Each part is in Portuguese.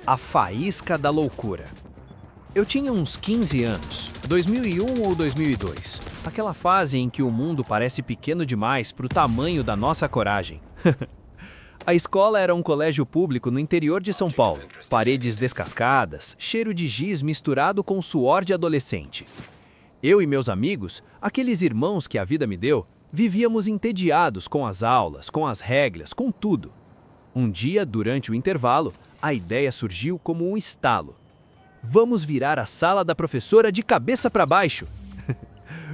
A faísca da loucura. Eu tinha uns 15 anos, 2001 ou 2002. Aquela fase em que o mundo parece pequeno demais para o tamanho da nossa coragem. A escola era um colégio público no interior de São Paulo. Paredes descascadas, cheiro de giz misturado com suor de adolescente. Eu e meus amigos, aqueles irmãos que a vida me deu, vivíamos entediados com as aulas, com as regras, com tudo. Um dia, durante o intervalo, a ideia surgiu como um estalo. Vamos virar a sala da professora de cabeça para baixo.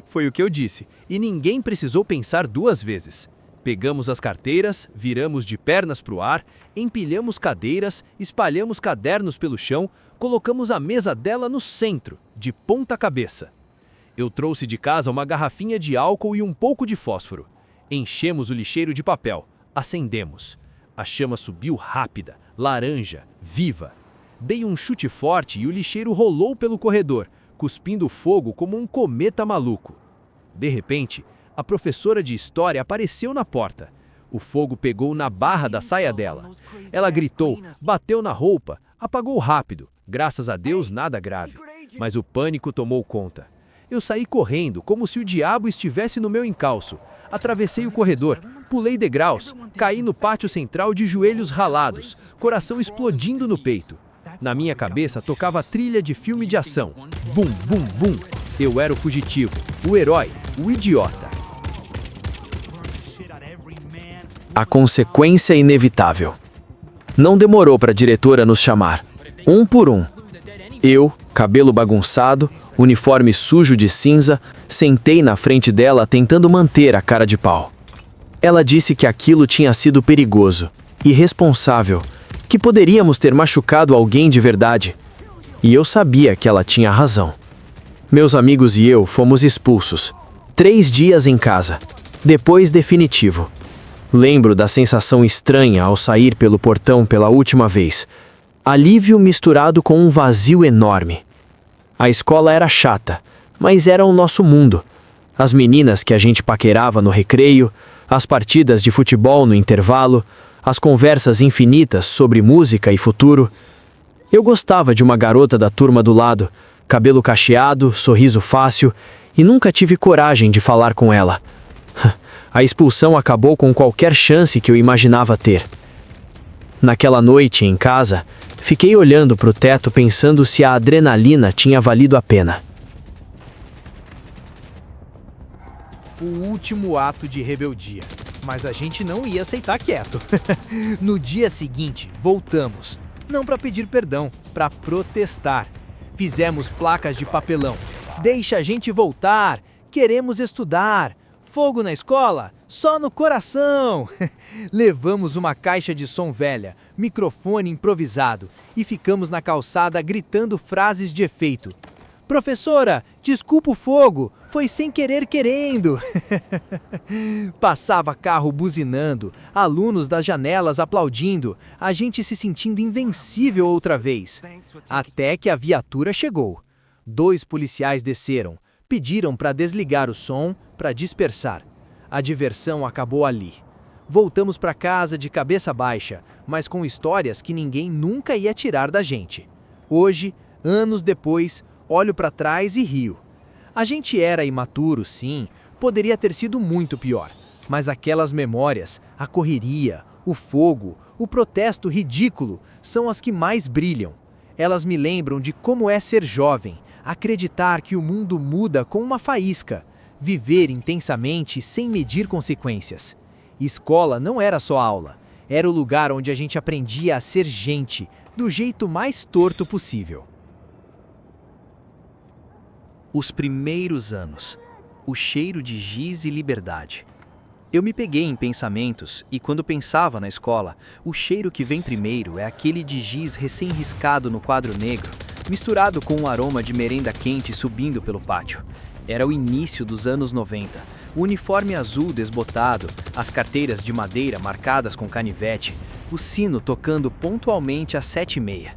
Foi o que eu disse, e ninguém precisou pensar duas vezes. Pegamos as carteiras, viramos de pernas para o ar, empilhamos cadeiras, espalhamos cadernos pelo chão, colocamos a mesa dela no centro, de ponta cabeça. Eu trouxe de casa uma garrafinha de álcool e um pouco de fósforo. Enchemos o lixeiro de papel, acendemos. A chama subiu rápida, laranja, viva. Dei um chute forte e o lixeiro rolou pelo corredor, cuspindo fogo como um cometa maluco. De repente, a professora de história apareceu na porta. O fogo pegou na barra da saia dela. Ela gritou, bateu na roupa, apagou rápido. Graças a Deus, nada grave. Mas o pânico tomou conta. Eu saí correndo, como se o diabo estivesse no meu encalço. Atravessei o corredor, pulei degraus, caí no pátio central de joelhos ralados, coração explodindo no peito. Na minha cabeça tocava a trilha de filme de ação. Bum, bum, bum. Eu era o fugitivo, o herói, o idiota. A consequência inevitável. Não demorou para a diretora nos chamar. Um por um. Eu, cabelo bagunçado, uniforme sujo de cinza, sentei na frente dela tentando manter a cara de pau. Ela disse que aquilo tinha sido perigoso, irresponsável, que poderíamos ter machucado alguém de verdade. E eu sabia que ela tinha razão. Meus amigos e eu fomos expulsos. 3 dias em casa. Depois definitivo. Lembro da sensação estranha ao sair pelo portão pela última vez. Alívio misturado com um vazio enorme. A escola era chata, mas era o nosso mundo. As meninas que a gente paquerava no recreio, as partidas de futebol no intervalo, as conversas infinitas sobre música e futuro. Eu gostava de uma garota da turma do lado, cabelo cacheado, sorriso fácil, e nunca tive coragem de falar com ela. A expulsão acabou com qualquer chance que eu imaginava ter. Naquela noite, em casa, fiquei olhando para o teto pensando se a adrenalina tinha valido a pena. O último ato de rebeldia. Mas a gente não ia aceitar quieto. No dia seguinte, voltamos. Não para pedir perdão, para protestar. Fizemos placas de papelão. Deixa a gente voltar. Queremos estudar. Fogo na escola? Só no coração. Levamos uma caixa de som velha, microfone improvisado e ficamos na calçada gritando frases de efeito. Professora, desculpa o fogo, foi sem querer querendo. Passava carro buzinando, alunos das janelas aplaudindo, a gente se sentindo invencível outra vez. Até que a viatura chegou. 2 policiais desceram, pediram para desligar o som, para dispersar. A diversão acabou ali. Voltamos para casa de cabeça baixa, mas com histórias que ninguém nunca ia tirar da gente. Hoje, anos depois, olho para trás e rio. A gente era imaturo, sim, poderia ter sido muito pior, mas aquelas memórias, a correria, o fogo, o protesto ridículo, são as que mais brilham. Elas me lembram de como é ser jovem, acreditar que o mundo muda com uma faísca, viver intensamente sem medir consequências. Escola não era só aula, era o lugar onde a gente aprendia a ser gente, do jeito mais torto possível. Os primeiros anos. O cheiro de giz e liberdade. Eu me peguei em pensamentos e quando pensava na escola, o cheiro que vem primeiro é aquele de giz recém-riscado no quadro negro, misturado com um aroma de merenda quente subindo pelo pátio. Era o início dos anos 90. O uniforme azul desbotado, as carteiras de madeira marcadas com canivete, o sino tocando pontualmente às 7h30.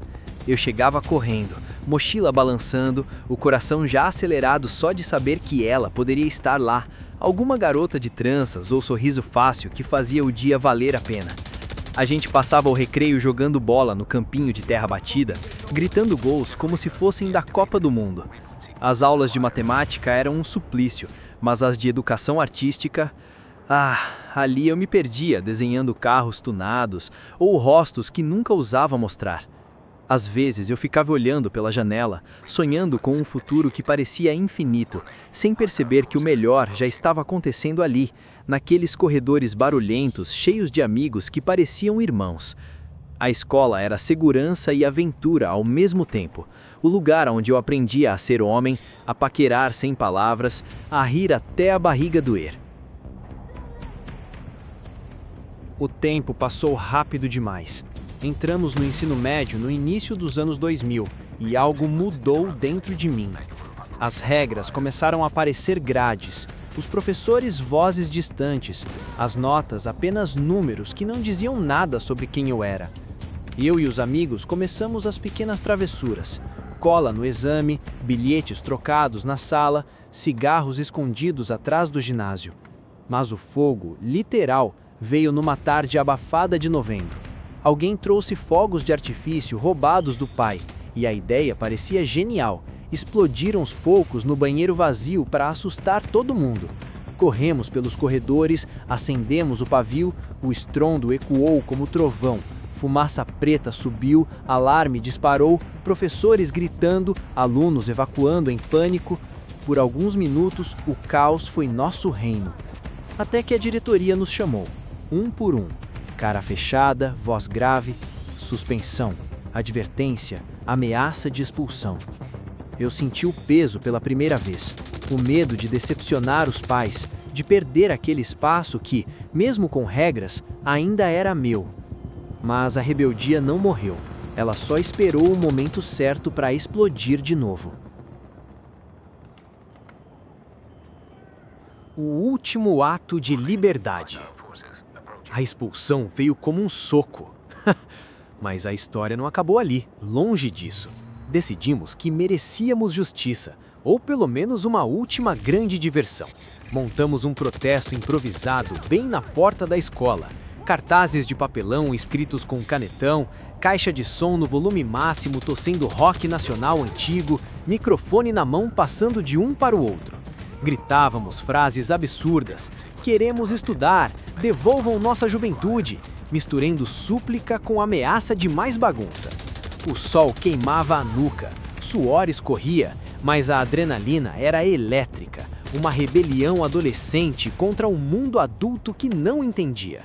Eu chegava correndo, Mochila balançando, o coração já acelerado só de saber que ela poderia estar lá, alguma garota de tranças ou sorriso fácil que fazia o dia valer a pena. A gente passava o recreio jogando bola no campinho de terra batida, gritando gols como se fossem da Copa do Mundo. As aulas de matemática eram um suplício, mas as de educação artística... ali eu me perdia desenhando carros tunados ou rostos que nunca ousava mostrar. Às vezes eu ficava olhando pela janela, sonhando com um futuro que parecia infinito, sem perceber que o melhor já estava acontecendo ali, naqueles corredores barulhentos, cheios de amigos que pareciam irmãos. A escola era segurança e aventura ao mesmo tempo, o lugar onde eu aprendia a ser homem, a paquerar sem palavras, a rir até a barriga doer. O tempo passou rápido demais. Entramos no ensino médio no início dos anos 2000 e algo mudou dentro de mim. As regras começaram a parecer grades, os professores vozes distantes, as notas apenas números que não diziam nada sobre quem eu era. Eu e os amigos começamos as pequenas travessuras, cola no exame, bilhetes trocados na sala, cigarros escondidos atrás do ginásio. Mas o fogo, literal, veio numa tarde abafada de novembro. Alguém trouxe fogos de artifício roubados do pai, e a ideia parecia genial. Explodiram os poucos no banheiro vazio para assustar todo mundo. Corremos pelos corredores, acendemos o pavio, o estrondo ecoou como trovão. Fumaça preta subiu, alarme disparou, professores gritando, alunos evacuando em pânico. Por alguns minutos, o caos foi nosso reino. Até que a diretoria nos chamou, um por um. Cara fechada, voz grave, suspensão, advertência, ameaça de expulsão. Eu senti o peso pela primeira vez, o medo de decepcionar os pais, de perder aquele espaço que, mesmo com regras, ainda era meu. Mas a rebeldia não morreu, ela só esperou o momento certo para explodir de novo. O último ato de liberdade. A expulsão veio como um soco. Mas a história não acabou ali, longe disso. Decidimos que merecíamos justiça, ou pelo menos uma última grande diversão. Montamos um protesto improvisado bem na porta da escola. Cartazes de papelão escritos com canetão, caixa de som no volume máximo tossendo rock nacional antigo, microfone na mão passando de um para o outro. Gritávamos frases absurdas. Queremos estudar, devolvam nossa juventude, misturando súplica com ameaça de mais bagunça. O sol queimava a nuca, suor escorria, mas a adrenalina era elétrica, uma rebelião adolescente contra um mundo adulto que não entendia.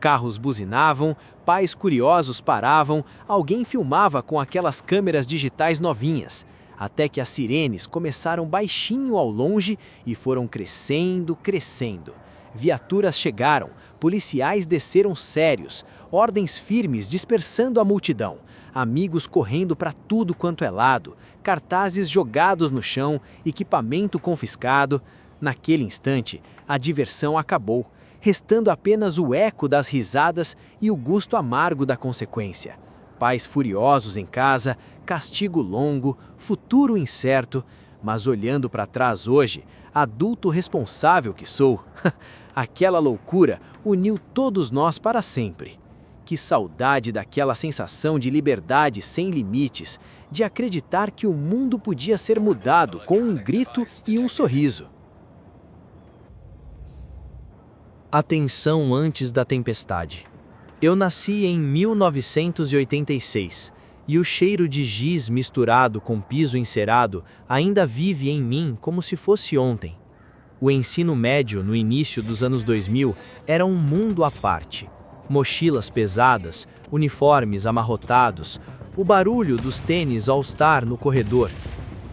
Carros buzinavam, pais curiosos paravam, alguém filmava com aquelas câmeras digitais novinhas. Até que as sirenes começaram baixinho ao longe e foram crescendo, crescendo. Viaturas chegaram, policiais desceram sérios, ordens firmes dispersando a multidão, amigos correndo para tudo quanto é lado, cartazes jogados no chão, equipamento confiscado. Naquele instante, a diversão acabou, restando apenas o eco das risadas e o gosto amargo da consequência. Pais furiosos em casa, castigo longo, futuro incerto, mas olhando para trás hoje, adulto responsável que sou, aquela loucura uniu todos nós para sempre. Que saudade daquela sensação de liberdade sem limites, de acreditar que o mundo podia ser mudado com um grito e um sorriso. Atenção antes da tempestade. Eu nasci em 1986 e o cheiro de giz misturado com piso encerado ainda vive em mim como se fosse ontem. O ensino médio no início dos anos 2000 era um mundo à parte. Mochilas pesadas, uniformes amarrotados, o barulho dos tênis All-Star no corredor.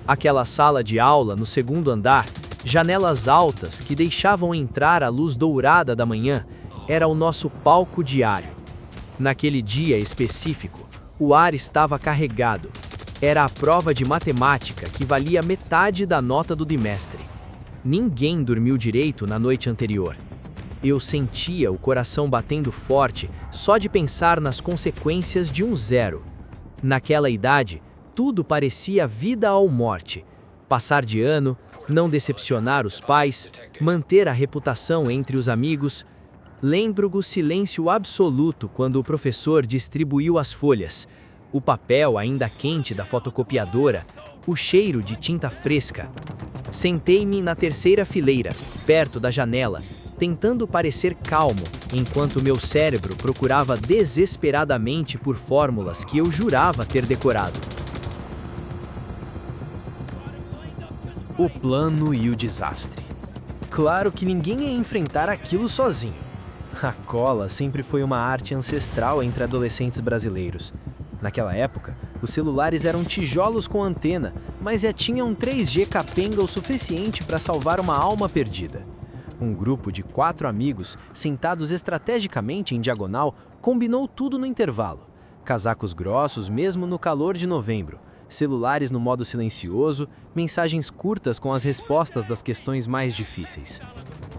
Aquela sala de aula no segundo andar, janelas altas que deixavam entrar a luz dourada da manhã, era o nosso palco diário. Naquele dia específico, o ar estava carregado. Era a prova de matemática que valia metade da nota do bimestre. Ninguém dormiu direito na noite anterior. Eu sentia o coração batendo forte só de pensar nas consequências de um zero. Naquela idade, Tudo parecia vida ou morte. Passar de ano, não decepcionar os pais, manter a reputação entre os amigos. Lembro do silêncio absoluto quando o professor distribuiu as folhas, o papel ainda quente da fotocopiadora, o cheiro de tinta fresca. Sentei-me na terceira fileira, perto da janela, tentando parecer calmo, enquanto meu cérebro procurava desesperadamente por fórmulas que eu jurava ter decorado. O plano e o desastre. Claro que ninguém ia enfrentar aquilo sozinho. A cola sempre foi uma arte ancestral entre adolescentes brasileiros. Naquela época, os celulares eram tijolos com antena, mas já tinham um 3G capenga o suficiente para salvar uma alma perdida. Um grupo de 4 amigos, sentados estrategicamente em diagonal, combinou tudo no intervalo. Casacos grossos mesmo no calor de novembro, celulares no modo silencioso, mensagens curtas com as respostas das questões mais difíceis.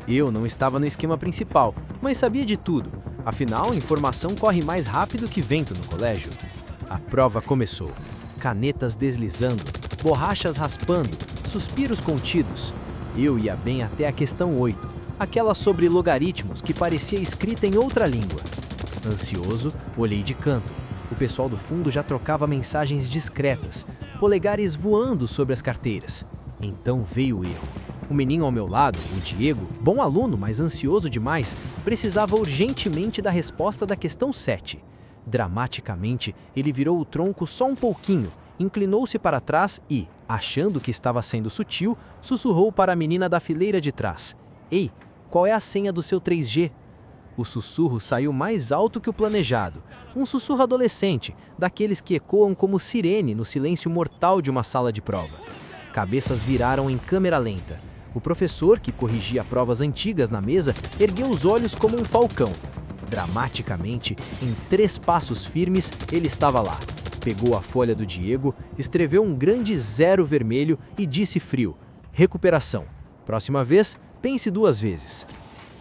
Eu não estava no esquema principal, mas sabia de tudo. Afinal, informação corre mais rápido que vento no colégio. A prova começou. Canetas deslizando, borrachas raspando, suspiros contidos. Eu ia bem até a questão 8, aquela sobre logaritmos que parecia escrita em outra língua. Ansioso, olhei de canto. O pessoal do fundo já trocava mensagens discretas, polegares voando sobre as carteiras. Então veio o erro. O menino ao meu lado, o Diego, bom aluno, mas ansioso demais, precisava urgentemente da resposta da questão 7. Dramaticamente, ele virou o tronco só um pouquinho, inclinou-se para trás e, achando que estava sendo sutil, sussurrou para a menina da fileira de trás. Ei, qual é a senha do seu 3G? O sussurro saiu mais alto que o planejado. Um sussurro adolescente, daqueles que ecoam como sirene no silêncio mortal de uma sala de prova. Cabeças viraram em câmera lenta. O professor, que corrigia provas antigas na mesa, ergueu os olhos como um falcão. Dramaticamente, em 3 passos firmes, ele estava lá. Pegou a folha do Diego, escreveu um grande 0 vermelho e disse frio: recuperação. Próxima vez, pense 2 vezes.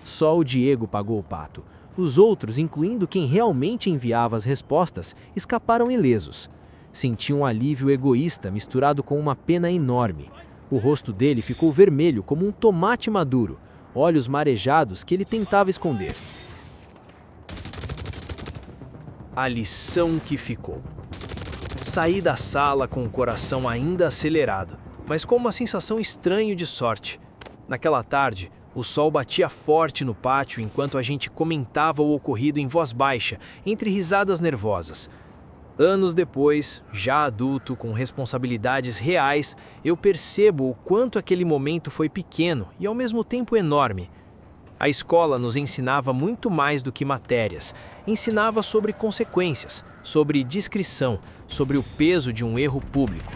Só o Diego pagou o pato. Os outros, incluindo quem realmente enviava as respostas, escaparam ilesos. Senti um alívio egoísta misturado com uma pena enorme. O rosto dele ficou vermelho como um tomate maduro, olhos marejados que ele tentava esconder. A lição que ficou. Saí da sala com o coração ainda acelerado, mas com uma sensação estranha de sorte. Naquela tarde, o sol batia forte no pátio enquanto a gente comentava o ocorrido em voz baixa, entre risadas nervosas. Anos depois, já adulto, com responsabilidades reais, eu percebo o quanto aquele momento foi pequeno e ao mesmo tempo enorme. A escola nos ensinava muito mais do que matérias. Ensinava sobre consequências, sobre discrição, sobre o peso de um erro público.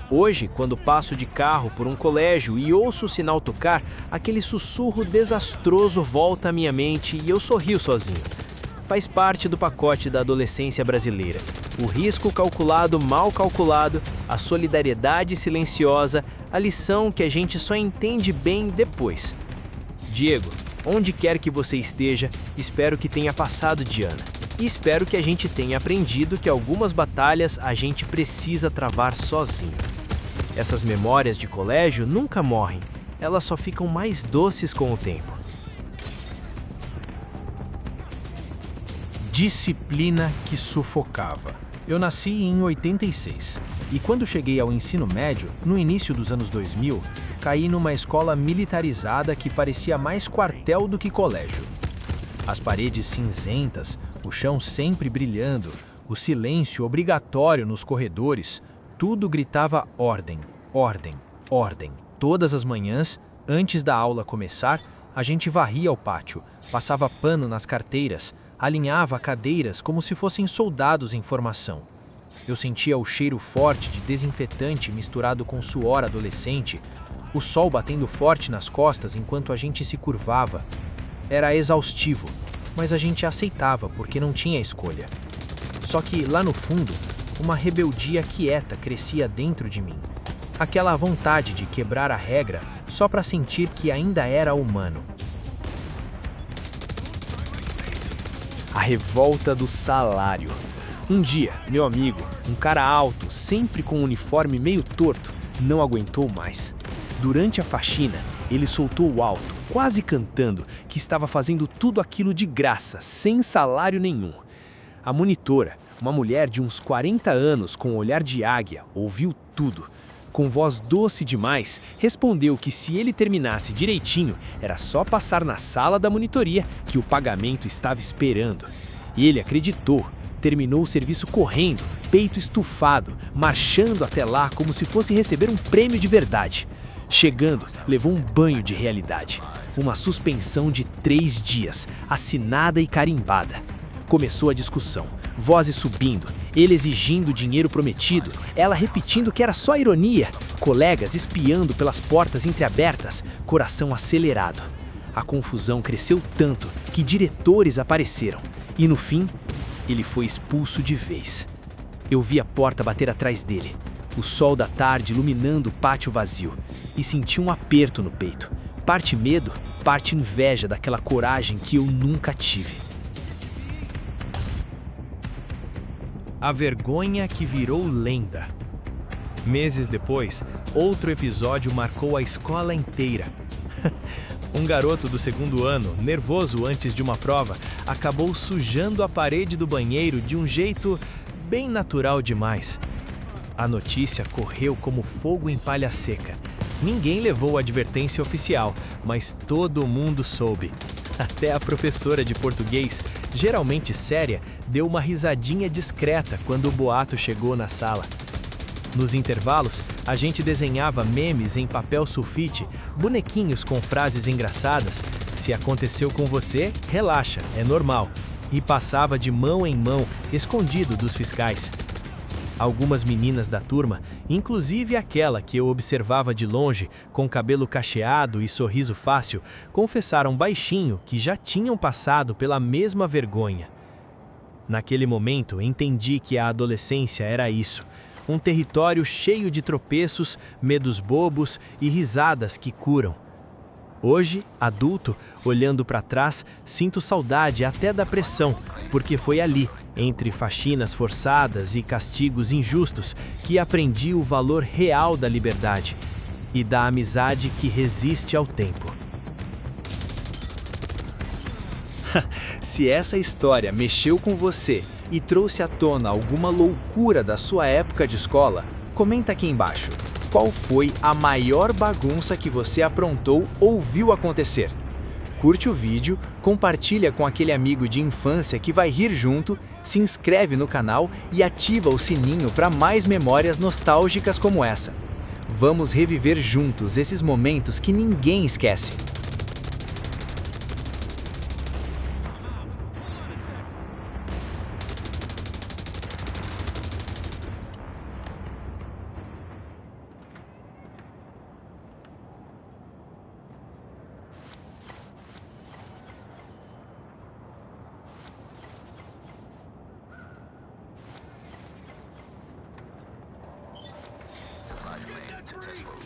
Hoje, quando passo de carro por um colégio e ouço o sinal tocar, aquele sussurro desastroso volta à minha mente e eu sorrio sozinho. Faz parte do pacote da adolescência brasileira. O risco calculado mal calculado, a solidariedade silenciosa, a lição que a gente só entende bem depois. Diego, onde quer que você esteja, espero que tenha passado de ano. E espero que a gente tenha aprendido que algumas batalhas a gente precisa travar sozinho. Essas memórias de colégio nunca morrem, elas só ficam mais doces com o tempo. Disciplina que sufocava. Eu nasci em 86 e quando cheguei ao ensino médio, no início dos anos 2000, caí numa escola militarizada que parecia mais quartel do que colégio. As paredes cinzentas, o chão sempre brilhando, o silêncio obrigatório nos corredores, tudo gritava ordem, ordem, ordem. Todas as manhãs, antes da aula começar, a gente varria o pátio, passava pano nas carteiras, alinhava cadeiras como se fossem soldados em formação. Eu sentia o cheiro forte de desinfetante misturado com suor adolescente, o sol batendo forte nas costas enquanto a gente se curvava. Era exaustivo, mas a gente aceitava porque não tinha escolha. Só que, lá no fundo, uma rebeldia quieta crescia dentro de mim. Aquela vontade de quebrar a regra só para sentir que ainda era humano. A revolta do salário. Um dia, meu amigo, um cara alto, sempre com um uniforme meio torto, não aguentou mais. Durante a faxina, ele soltou alto, quase cantando, que estava fazendo tudo aquilo de graça, sem salário nenhum. A monitora, uma mulher de uns 40 anos com olhar de águia, ouviu tudo. Com voz doce demais, respondeu que se ele terminasse direitinho, era só passar na sala da monitoria que o pagamento estava esperando. E ele acreditou. Terminou o serviço correndo, peito estufado, marchando até lá como se fosse receber um prêmio de verdade. Chegando, levou um banho de realidade. Uma suspensão de 3 dias, assinada e carimbada. Começou a discussão, vozes subindo, ele exigindo o dinheiro prometido, ela repetindo que era só ironia, colegas espiando pelas portas entreabertas, coração acelerado. A confusão cresceu tanto que diretores apareceram e, no fim, ele foi expulso de vez. Eu vi a porta bater atrás dele, o sol da tarde iluminando o pátio vazio, e senti um aperto no peito, parte medo, parte inveja daquela coragem que eu nunca tive. A vergonha que virou lenda. Meses depois, outro episódio marcou a escola inteira. Um garoto do 2º ano, nervoso antes de uma prova, acabou sujando a parede do banheiro de um jeito bem natural demais. A notícia correu como fogo em palha seca. Ninguém levou a advertência oficial, mas todo mundo soube. Até a professora de português, geralmente séria, deu uma risadinha discreta quando o boato chegou na sala. Nos intervalos, a gente desenhava memes em papel sulfite, bonequinhos com frases engraçadas. Se aconteceu com você, relaxa, é normal. E passava de mão em mão, escondido dos fiscais. Algumas meninas da turma, inclusive aquela que eu observava de longe, com cabelo cacheado e sorriso fácil, confessaram baixinho que já tinham passado pela mesma vergonha. Naquele momento, entendi que a adolescência era isso. Um território cheio de tropeços, medos bobos e risadas que curam. Hoje, adulto, olhando para trás, sinto saudade até da pressão, porque foi ali, entre faxinas forçadas e castigos injustos, que aprendi o valor real da liberdade e da amizade que resiste ao tempo. Se essa história mexeu com você e trouxe à tona alguma loucura da sua época de escola, comenta aqui embaixo. Qual foi a maior bagunça que você aprontou ou viu acontecer? Curte o vídeo, compartilha com aquele amigo de infância que vai rir junto, se inscreve no canal e ativa o sininho para mais memórias nostálgicas como essa. Vamos reviver juntos esses momentos que ninguém esquece. Successful.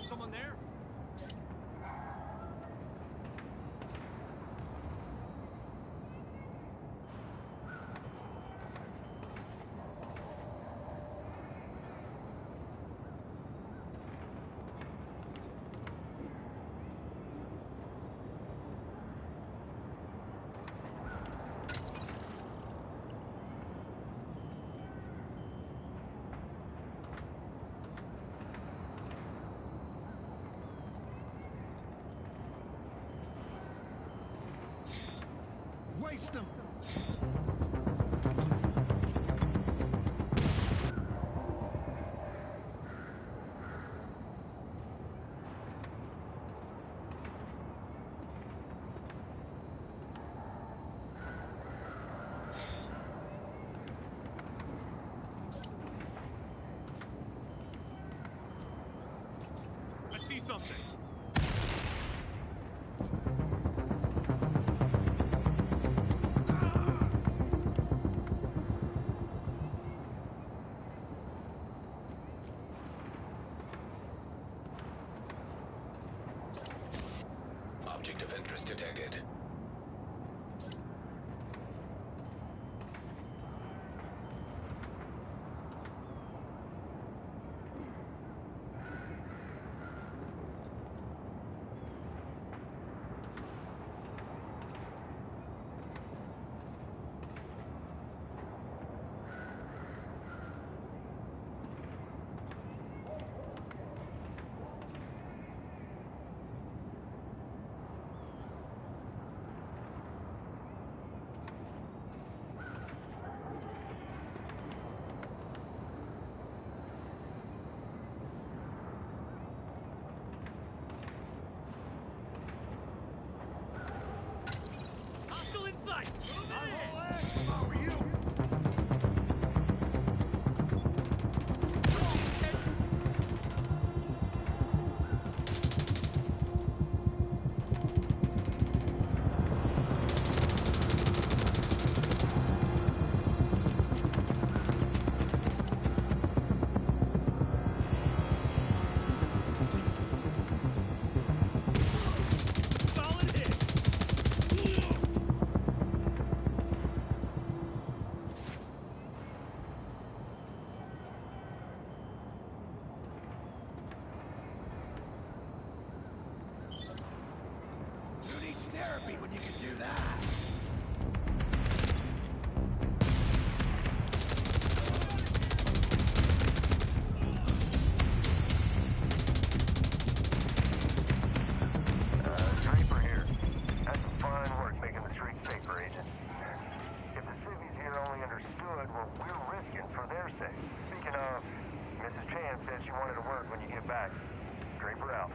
Someone there? Waste them! I see something! Object of interest detected. Hostile in sight! How are you? Solid hit! Who needs therapy when you can do that? Sniper here. That's some fine work making the streets safer, Agent. If the civvies here only understood what we're risking for their sake. Speaking of, Mrs. Chan said she wanted to work when you get back. Draper out.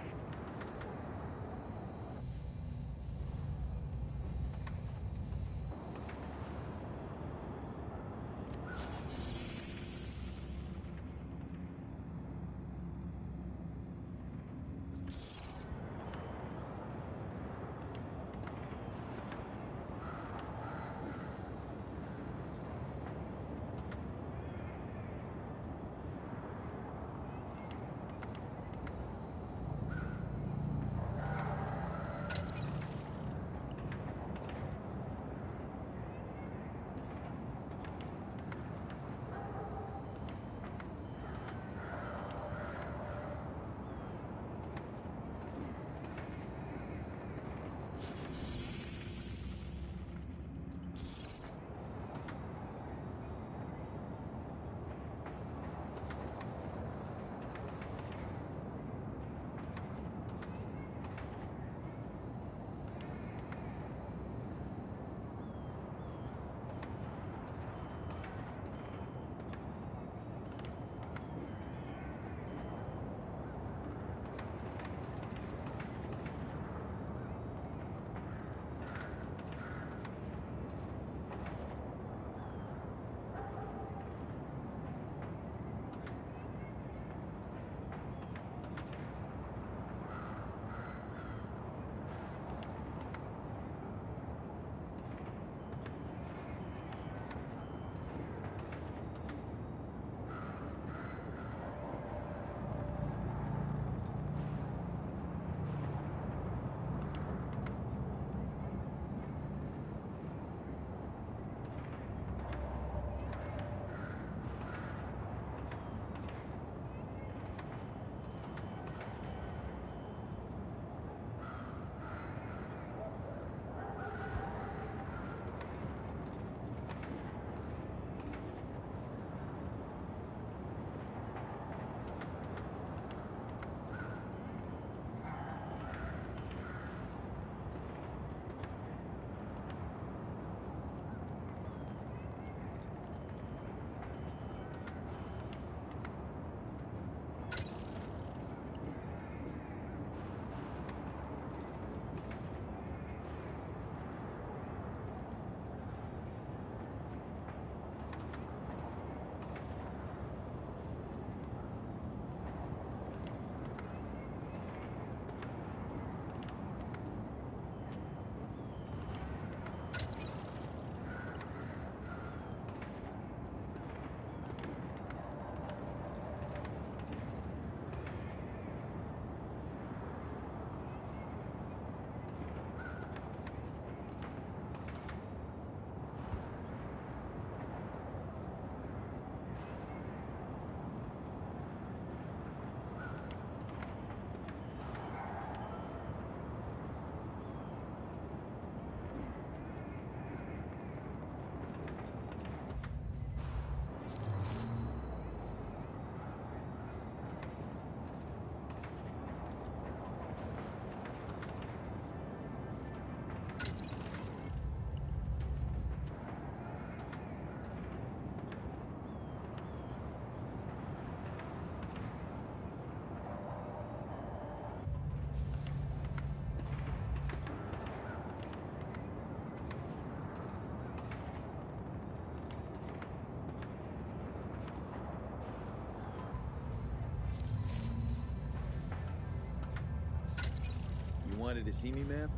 wanted to see me, ma'am?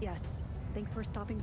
Yes. Thanks for stopping.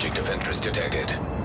Object of interest detected.